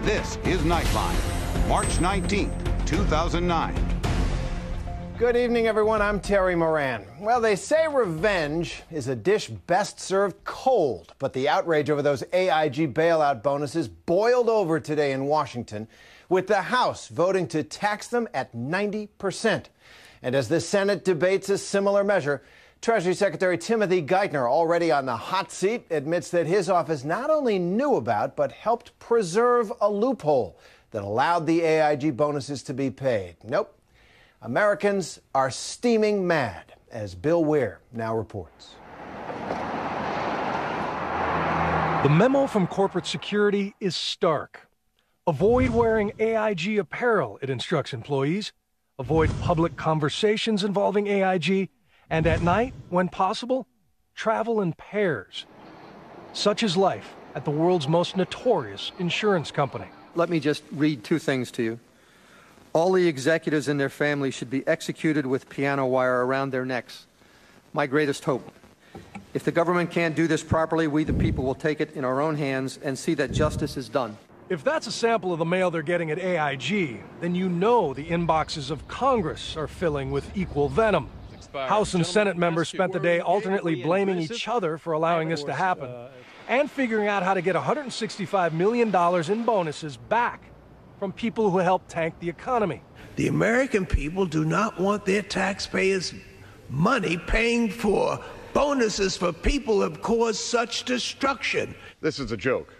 This is Nightline, March 19th, 2009. Good evening, everyone. I'm Terry Moran. Well, they say revenge is a dish best served cold, but the outrage over those AIG bailout bonuses boiled over today in Washington, with the House voting to tax them at 90%. And as the Senate debates a similar measure, Treasury Secretary Timothy Geithner, already on the hot seat, admits that his office not only knew about but helped preserve a loophole that allowed the AIG bonuses to be paid. Nope. Americans are steaming mad, as Bill Weir now reports. The memo from corporate security is stark. Avoid wearing AIG apparel, it instructs employees. Avoid public conversations involving AIG. And at night, when possible, travel in pairs. Such is life at the world's most notorious insurance company. Let me just read two things to you. All the executives and their families should be executed with piano wire around their necks. My greatest hope. If the government can't do this properly, we the people will take it in our own hands and see that justice is done. If that's a sample of the mail they're getting at AIG, then you know the inboxes of Congress are filling with equal venom. House and Senate members spent the day alternately blaming each other for allowing this to happen and figuring out how to get $165 million in bonuses back from people who helped tank the economy. The American people do not want their taxpayers' money paying for bonuses for people who have caused such destruction. This is a joke,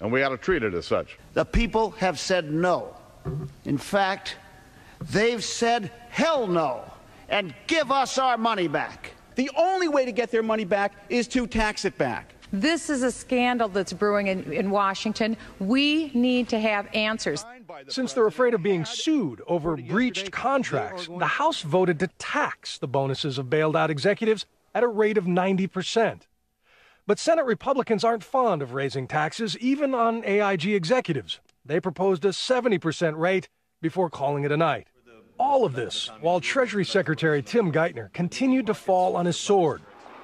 and we ought to treat it as such. The people have said no. In fact, they've said hell no, and give us our money back. The only way to get their money back is to tax it back. This is a scandal that's brewing in Washington. We need to have answers. Since they're afraid of being sued over breached contracts, the House voted to tax the bonuses of bailed-out executives at a rate of 90%. But Senate Republicans aren't fond of raising taxes, even on AIG executives. They proposed a 70% rate before calling it a night. All of this while Treasury Secretary Tim Geithner continued to fall on his sword.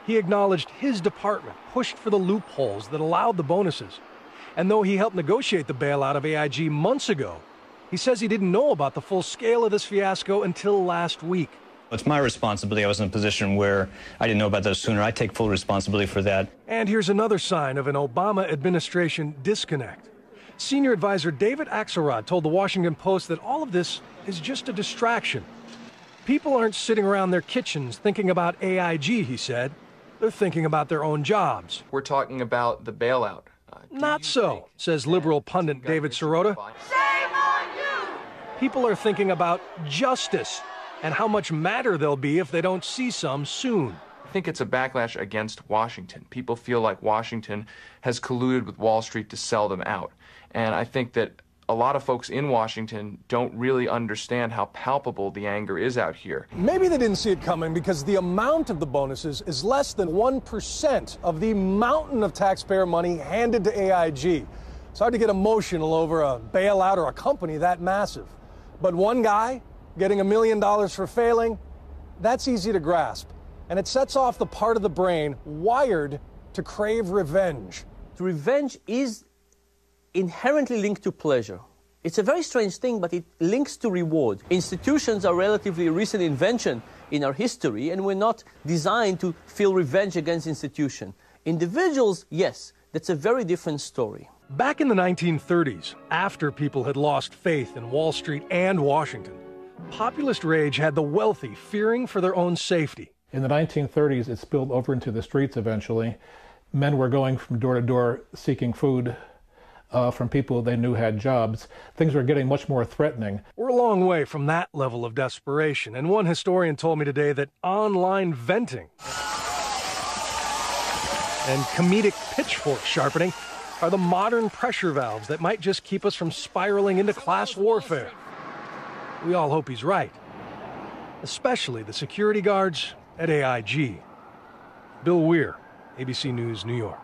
He acknowledged his department pushed for the loopholes that allowed the bonuses. And though he helped negotiate the bailout of AIG months ago, he says he didn't know about the full scale of this fiasco until last week. It's my responsibility. I was in a position where I didn't know about those sooner. I take full responsibility for that. And here's another sign of an Obama administration disconnect. Senior advisor David Axelrod told the Washington Post that all of this is just a distraction. People aren't sitting around their kitchens thinking about AIG, he said. They're thinking about their own jobs. We're talking about the bailout. Not so, says liberal pundit David Sirota. Shame on you! People are thinking about justice and how much madder they'll be if they don't see some soon. I think it's a backlash against Washington. People feel like Washington has colluded with Wall Street to sell them out. And I think that a lot of folks in Washington don't really understand how palpable the anger is out here. Maybe they didn't see it coming because the amount of the bonuses is less than 1% of the mountain of taxpayer money handed to AIG. It's hard to get emotional over a bailout or a company that massive. But one guy getting $1 million for failing, that's easy to grasp. And it sets off the part of the brain wired to crave revenge. Revenge is inherently linked to pleasure. It's a very strange thing, but it links to reward. Institutions are a relatively recent invention in our history, and we're not designed to feel revenge against institutions. Individuals, yes, that's a very different story. Back in the 1930s, after people had lost faith in Wall Street and Washington, populist rage had the wealthy fearing for their own safety. In the 1930s, it spilled over into the streets eventually. Men were going from door to door seeking food from people they knew had jobs. Things were getting much more threatening. We're a long way from that level of desperation, and one historian told me today that online venting and comedic pitchfork sharpening are the modern pressure valves that might just keep us from spiraling into class warfare. We all hope he's right, especially the security guards at AIG. Bill Weir, ABC News, New York.